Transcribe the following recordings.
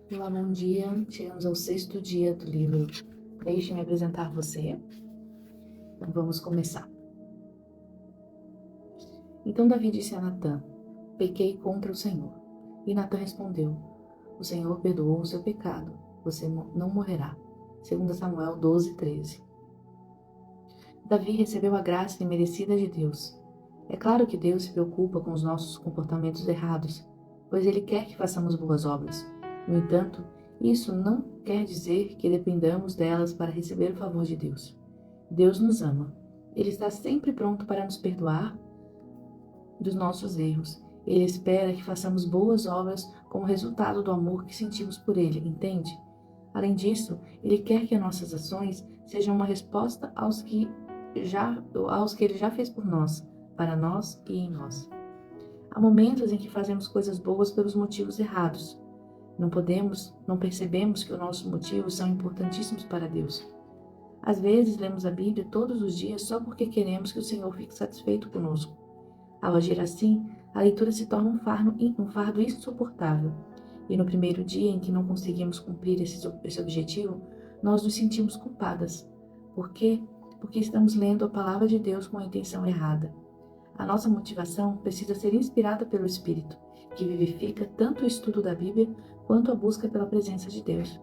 Olá, bom dia. Chegamos ao 6º dia do livro. Deixe-me apresentar você. Então vamos começar. Então Davi disse a Natã: Pequei contra o Senhor. E Natã respondeu: O Senhor perdoou o seu pecado. Você não morrerá. 2 Samuel 12:13. Davi recebeu a graça imerecida de Deus. É claro que Deus se preocupa com os nossos comportamentos errados, pois Ele quer que façamos boas obras. No entanto, isso não quer dizer que dependamos delas para receber o favor de Deus. Deus nos ama. Ele está sempre pronto para nos perdoar dos nossos erros. Ele espera que façamos boas obras como resultado do amor que sentimos por Ele, entende? Além disso, Ele quer que nossas ações sejam uma resposta aos que Ele já fez por nós, para nós e em nós. Há momentos em que fazemos coisas boas pelos motivos errados. Não percebemos que os nossos motivos são importantíssimos para Deus. Às vezes, lemos a Bíblia todos os dias só porque queremos que o Senhor fique satisfeito conosco. Ao agir assim, a leitura se torna um fardo insuportável. E no primeiro dia em que não conseguimos cumprir esse objetivo, nós nos sentimos culpadas. Por quê? Porque estamos lendo a palavra de Deus com a intenção errada. A nossa motivação precisa ser inspirada pelo Espírito, que vivifica tanto o estudo da Bíblia quanto a busca pela presença de Deus.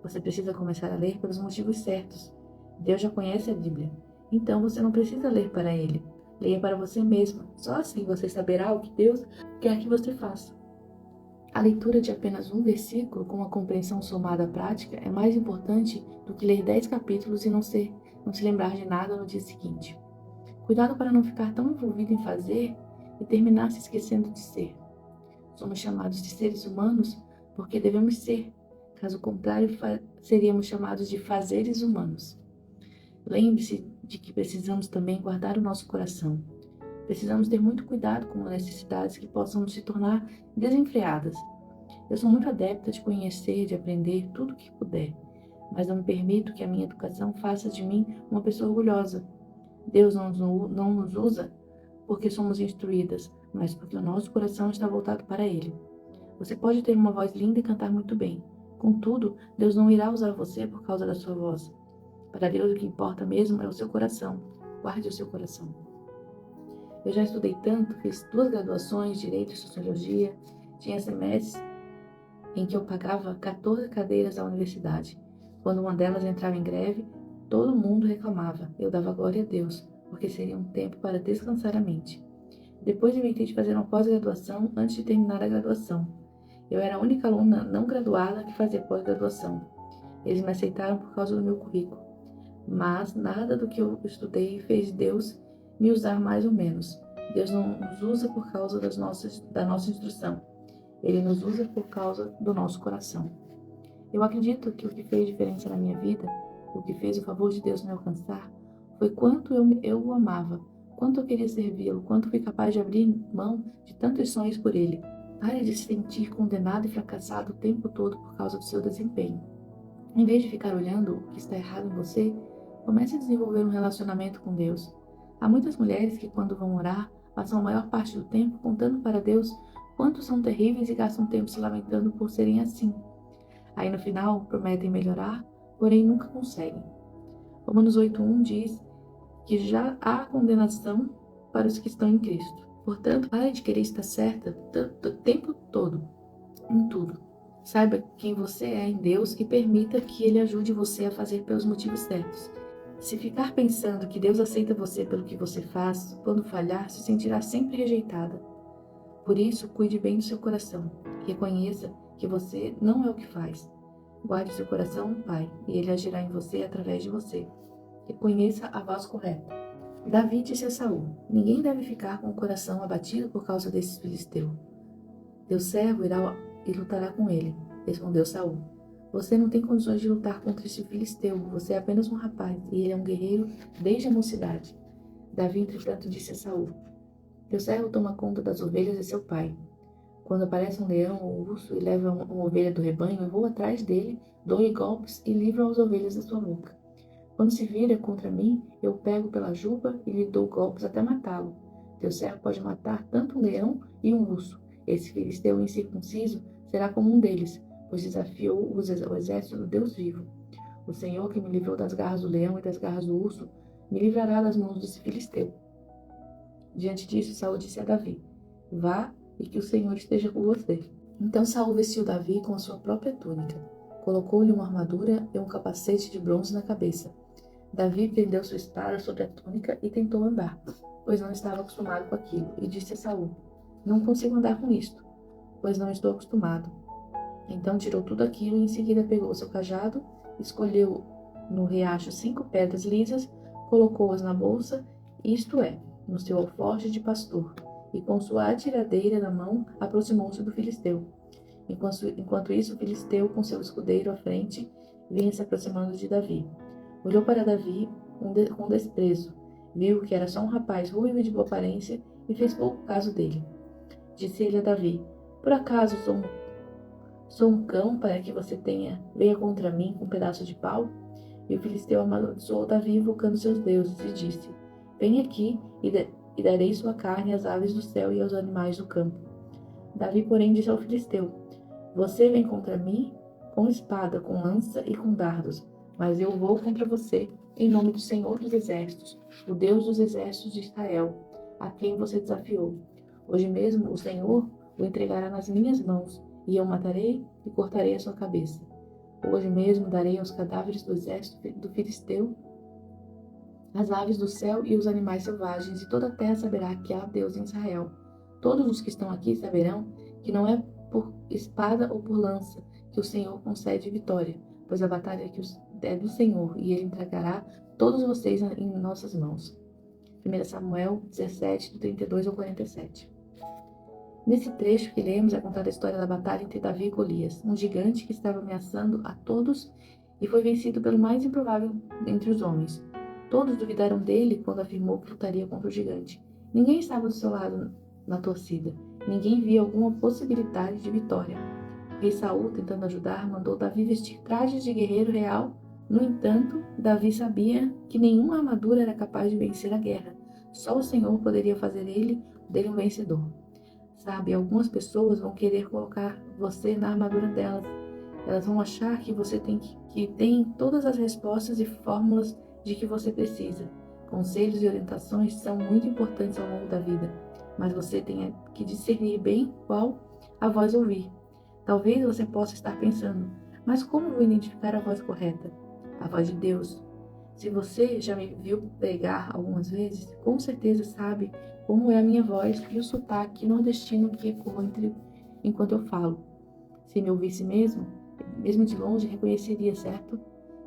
Você precisa começar a ler pelos motivos certos. Deus já conhece a Bíblia, então você não precisa ler para Ele. Leia para você mesma, só assim você saberá o que Deus quer que você faça. A leitura de apenas um versículo com uma compreensão somada à prática é mais importante do que ler 10 capítulos e não se lembrar de nada no dia seguinte. Cuidado para não ficar tão envolvido em fazer e terminar se esquecendo de ser. Somos chamados de seres humanos porque devemos ser. Caso contrário, seríamos chamados de fazeres humanos. Lembre-se de que precisamos também guardar o nosso coração. Precisamos ter muito cuidado com as necessidades que possam se tornar desenfreadas. Eu sou muito adepta de conhecer, de aprender tudo o que puder, mas não me permito que a minha educação faça de mim uma pessoa orgulhosa. Deus não nos usa porque somos instruídas, mas porque o nosso coração está voltado para Ele. Você pode ter uma voz linda e cantar muito bem. Contudo, Deus não irá usar você por causa da sua voz. Para Deus, o que importa mesmo é o seu coração. Guarde o seu coração. Eu já estudei tanto, fiz 2 graduações, Direito e Sociologia, tinha semestres em que eu pagava 14 cadeiras à universidade. Quando uma delas entrava em greve, todo mundo reclamava. Eu dava glória a Deus, porque seria um tempo para descansar a mente. Depois inventei de fazer uma pós-graduação antes de terminar a graduação. Eu era a única aluna não graduada que fazia pós-graduação. Eles me aceitaram por causa do meu currículo. Mas nada do que eu estudei fez Deus me usar mais ou menos. Deus não nos usa por causa da nossa instrução. Ele nos usa por causa do nosso coração. Eu acredito que o que fez diferença na minha vida, o que fez o favor de Deus me alcançar, foi quanto eu o amava, quanto eu queria servi-lo, quanto fui capaz de abrir mão de tantos sonhos por ele. Pare de se sentir condenado e fracassado o tempo todo por causa do seu desempenho. Em vez de ficar olhando o que está errado em você, comece a desenvolver um relacionamento com Deus. Há muitas mulheres que, quando vão orar, passam a maior parte do tempo contando para Deus quantos são terríveis e gastam tempo se lamentando por serem assim. Aí no final prometem melhorar, porém nunca conseguem. Romanos 8:1 diz que já há condenação para os que estão em Cristo. Portanto, pare de querer estar certa o tempo todo, em tudo. Saiba quem você é em Deus e permita que Ele ajude você a fazer pelos motivos certos. Se ficar pensando que Deus aceita você pelo que você faz, quando falhar, se sentirá sempre rejeitada. Por isso, cuide bem do seu coração. Reconheça que você não é o que faz. Guarde seu coração no Pai, e Ele agirá em você através de você. Reconheça a voz correta. Davi disse a Saul: Ninguém deve ficar com o coração abatido por causa desses filisteus. Teu servo irá e lutará com ele, respondeu Saul. Você não tem condições de lutar contra esse filisteu. Você é apenas um rapaz, e ele é um guerreiro desde a mocidade. Davi, entretanto, disse a Saul: Teu servo toma conta das ovelhas de seu pai. Quando aparece um leão ou um urso e leva uma ovelha do rebanho, eu vou atrás dele, dou-lhe golpes e livro as ovelhas da sua boca. Quando se vira contra mim, eu o pego pela juba e lhe dou golpes até matá-lo. Teu servo pode matar tanto um leão e um urso. Esse filisteu incircunciso será como um deles, pois desafiou o exército do Deus vivo. O Senhor que me livrou das garras do leão e das garras do urso, me livrará das mãos desse filisteu. Diante disso, Saul disse a Davi: Vá e que o Senhor esteja com você. Então Saul vestiu Davi com a sua própria túnica, colocou-lhe uma armadura e um capacete de bronze na cabeça. Davi prendeu sua espada sobre a túnica e tentou andar, pois não estava acostumado com aquilo, e disse a Saul: Não consigo andar com isto, pois não estou acostumado. Então tirou tudo aquilo e em seguida pegou seu cajado, escolheu no riacho 5 pedras lisas, colocou-as na bolsa, isto é, no seu alforje de pastor, e com sua atiradeira na mão aproximou-se do filisteu. Enquanto isso, o filisteu, com seu escudeiro à frente, vinha se aproximando de Davi. Olhou para Davi com desprezo, viu que era só um rapaz ruivo e de boa aparência e fez pouco caso dele. Disse ele a Davi: Por acaso sou um cão para que você venha contra mim com um pedaço de pau? E o filisteu amaldiçoou Davi invocando seus deuses e disse: Vem aqui e darei sua carne às aves do céu e aos animais do campo. Davi, porém, disse ao filisteu: Você vem contra mim com espada, com lança e com dardos, mas eu vou contra você em nome do Senhor dos Exércitos, o Deus dos Exércitos de Israel, a quem você desafiou. Hoje mesmo o Senhor o entregará nas minhas mãos, e eu matarei e cortarei a sua cabeça. Hoje mesmo darei aos cadáveres do exército do filisteu as aves do céu e os animais selvagens, e toda a terra saberá que há Deus em Israel. Todos os que estão aqui saberão que não é por espada ou por lança que o Senhor concede vitória, pois a batalha é do Senhor, e ele entregará todos vocês em nossas mãos. 1 Samuel 17, do 32 ao 47. Nesse trecho que lemos é contada a história da batalha entre Davi e Golias, um gigante que estava ameaçando a todos e foi vencido pelo mais improvável entre os homens. Todos duvidaram dele quando afirmou que lutaria contra o gigante. Ninguém estava do seu lado na torcida. Ninguém via alguma possibilidade de vitória. O rei Saul, tentando ajudar, mandou Davi vestir trajes de guerreiro real. No entanto, Davi sabia que nenhuma armadura era capaz de vencer a guerra. Só o Senhor poderia fazer dele um vencedor. Sabe, algumas pessoas vão querer colocar você na armadura delas. Elas vão achar que você tem todas as respostas e fórmulas de que você precisa. Conselhos e orientações são muito importantes ao longo da vida, mas você tem que discernir bem qual a voz ouvir. Talvez você possa estar pensando, mas como vou identificar a voz correta? A voz de Deus. Se você já me viu pregar algumas vezes, com certeza sabe como é a minha voz e o sotaque nordestino que ecoa enquanto eu falo. Se me ouvisse mesmo de longe, reconheceria, certo?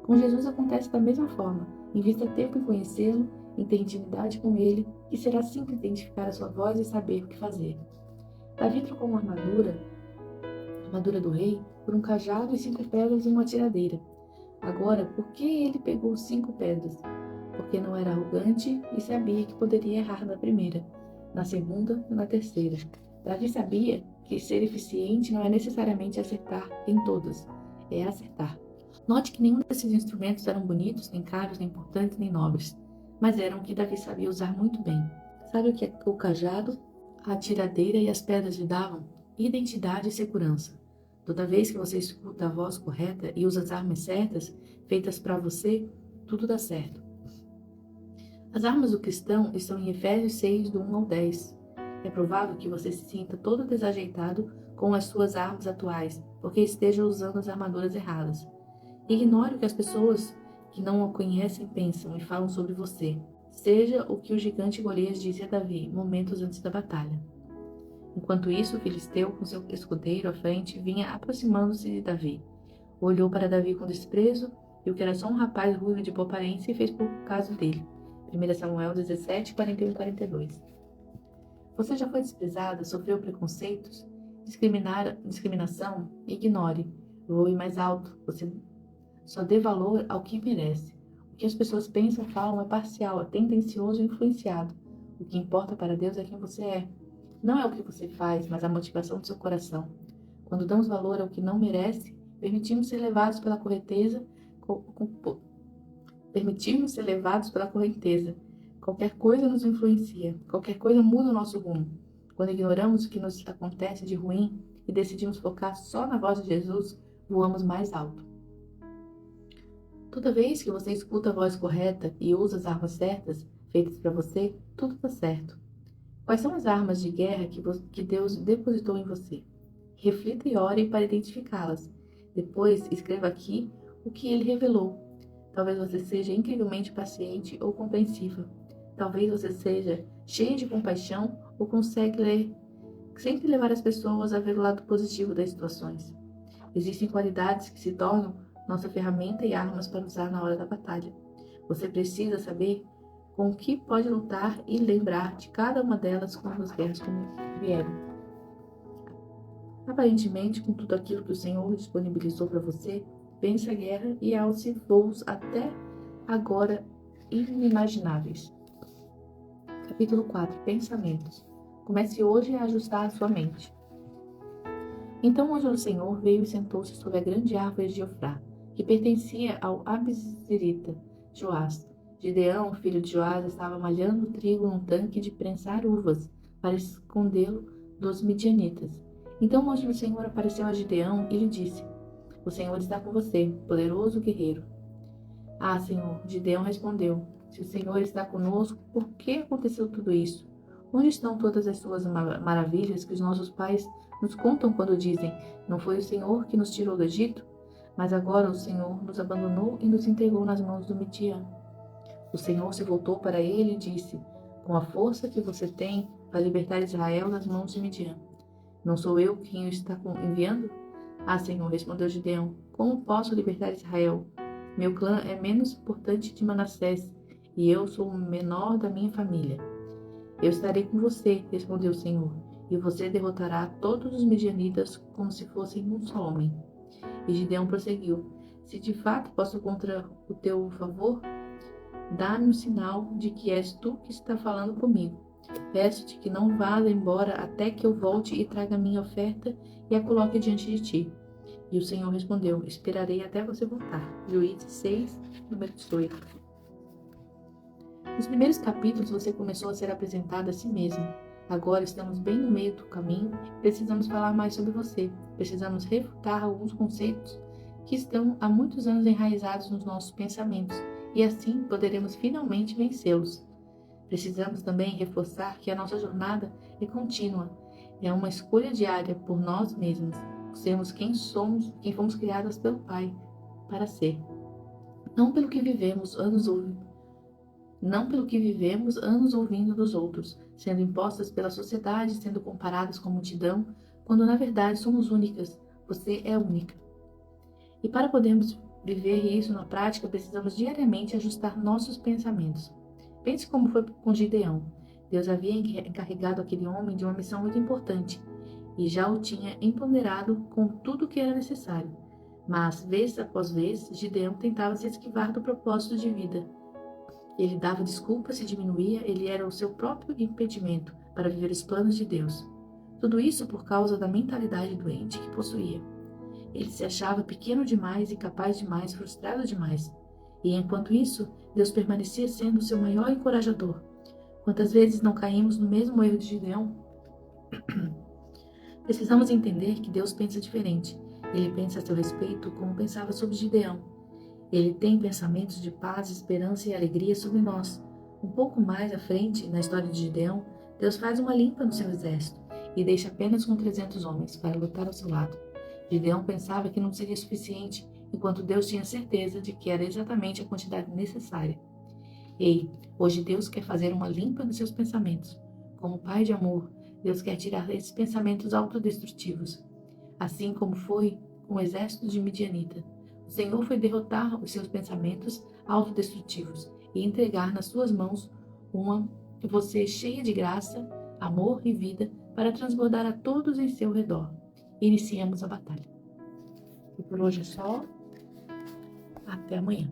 Com Jesus acontece da mesma forma. Invista tempo em conhecê-lo, em ter intimidade com ele, e será simples identificar a sua voz e saber o que fazer. Davi trocou uma armadura do rei, por um cajado e 5 pedras e uma tiradeira. Agora, por que ele pegou 5 pedras? Porque não era arrogante e sabia que poderia errar na primeira, na segunda e na terceira. Davi sabia que ser eficiente não é necessariamente acertar em todas, é acertar. Note que nenhum desses instrumentos eram bonitos, nem caros, nem importantes, nem nobres, mas eram o que Davi sabia usar muito bem. Sabe o que o cajado, a tiradeira e as pedras lhe davam? Identidade e segurança. Toda vez que você escuta a voz correta e usa as armas certas, feitas para você, tudo dá certo. As armas do cristão estão em Efésios 6, do 1 ao 10. É provável que você se sinta todo desajeitado com as suas armas atuais, porque esteja usando as armaduras erradas. Ignore o que as pessoas que não o conhecem pensam e falam sobre você. Seja o que o gigante Golias disse a Davi momentos antes da batalha. Enquanto isso, o filisteu, com seu escudeiro à frente, vinha aproximando-se de Davi. Olhou para Davi com desprezo, viu que era só um rapaz ruivo de boa aparência e fez pouco caso dele. 1 Samuel 17, 41 e 42. Você já foi desprezada, sofreu preconceitos, discriminação? Ignore. Voe mais alto. Você só dê valor ao que merece. O que as pessoas pensam, falam é parcial, é tendencioso e influenciado. O que importa para Deus é quem você é. Não é o que você faz, mas a motivação do seu coração. Quando damos valor ao que não merece, permitimos ser levados pela correnteza. Qualquer coisa nos influencia, qualquer coisa muda o nosso rumo. Quando ignoramos o que nos acontece de ruim e decidimos focar só na voz de Jesus, voamos mais alto. Toda vez que você escuta a voz correta e usa as armas certas, feitas para você, tudo está certo. Quais são as armas de guerra que Deus depositou em você? Reflita e ore para identificá-las. Depois, escreva aqui o que ele revelou. Talvez você seja incrivelmente paciente ou compreensiva. Talvez você seja cheio de compaixão ou consegue sempre levar as pessoas a ver o lado positivo das situações. Existem qualidades que se tornam nossa ferramenta e armas para usar na hora da batalha. Você precisa saber com o que pode lutar e lembrar de cada uma delas quando as guerras vierem. Aparentemente, com tudo aquilo que o Senhor disponibilizou para você, vence a guerra e alce voos até agora inimagináveis. Capítulo 4. Pensamentos. Comece hoje a ajustar a sua mente. Então o anjo do Senhor veio e sentou-se sob a grande árvore de Ofrá, que pertencia ao Abizirita Joás. Gideão, filho de Joás, estava malhando trigo num tanque de prensar uvas, para escondê-lo dos midianitas. Então o anjo do Senhor apareceu a Gideão e lhe disse: O Senhor está com você, poderoso guerreiro. Ah, Senhor, Gideão respondeu: Se o Senhor está conosco, por que aconteceu tudo isso? Onde estão todas as suas maravilhas que os nossos pais nos contam quando dizem: Não foi o Senhor que nos tirou do Egito? Mas agora o Senhor nos abandonou e nos entregou nas mãos do Midian. O Senhor se voltou para ele e disse: Com a força que você tem, vai libertar Israel das mãos de Midian. Não sou eu quem o está enviando? Ah, Senhor, respondeu Gideão, como posso libertar Israel? Meu clã é menos importante de Manassés, e eu sou o menor da minha família. Eu estarei com você, respondeu o Senhor, e você derrotará todos os midianitas como se fossem um só homem. E Gideão prosseguiu: Se de fato posso contra o teu favor, dá-me um sinal de que és tu que está falando comigo. Peço-te que não vá embora até que eu volte e traga minha oferta e a coloque diante de ti. E o Senhor respondeu: Esperarei até você voltar. Juízes 6, número 18. Nos primeiros capítulos você começou a ser apresentado a si mesmo. Agora estamos bem no meio do caminho e precisamos falar mais sobre você. Precisamos refutar alguns conceitos que estão há muitos anos enraizados nos nossos pensamentos e assim poderemos finalmente vencê-los. Precisamos também reforçar que a nossa jornada é contínua. É uma escolha diária por nós mesmos. Sermos quem somos, quem fomos criadas pelo Pai para ser. Não pelo que vivemos anos ouvindo dos outros, sendo impostas pela sociedade, sendo comparadas com a multidão, quando na verdade somos únicas. Você é única. E para podermos viver isso na prática, precisamos diariamente ajustar nossos pensamentos. Pense como foi com Gideão. Deus havia encarregado aquele homem de uma missão muito importante e já o tinha empoderado com tudo o que era necessário. Mas, vez após vez, Gideão tentava se esquivar do propósito de vida. Ele dava desculpas, se diminuía, ele era o seu próprio impedimento para viver os planos de Deus. Tudo isso por causa da mentalidade doente que possuía. Ele se achava pequeno demais, incapaz demais, frustrado demais. E enquanto isso, Deus permanecia sendo seu maior encorajador. Quantas vezes não caímos no mesmo erro de Gideão? Precisamos entender que Deus pensa diferente. Ele pensa a seu respeito como pensava sobre Gideão. Ele tem pensamentos de paz, esperança e alegria sobre nós. Um pouco mais à frente, na história de Gideão, Deus faz uma limpa no seu exército e deixa apenas com 300 homens para lutar ao seu lado. Gideão pensava que não seria suficiente, enquanto Deus tinha certeza de que era exatamente a quantidade necessária. Ei, hoje Deus quer fazer uma limpa nos seus pensamentos. Como Pai de amor, Deus quer tirar esses pensamentos autodestrutivos. Assim como foi com o exército de Midianita, o Senhor foi derrotar os seus pensamentos autodestrutivos e entregar nas suas mãos você cheia de graça, amor e vida para transbordar a todos em seu redor. Iniciemos a batalha. E por hoje é só. Até amanhã.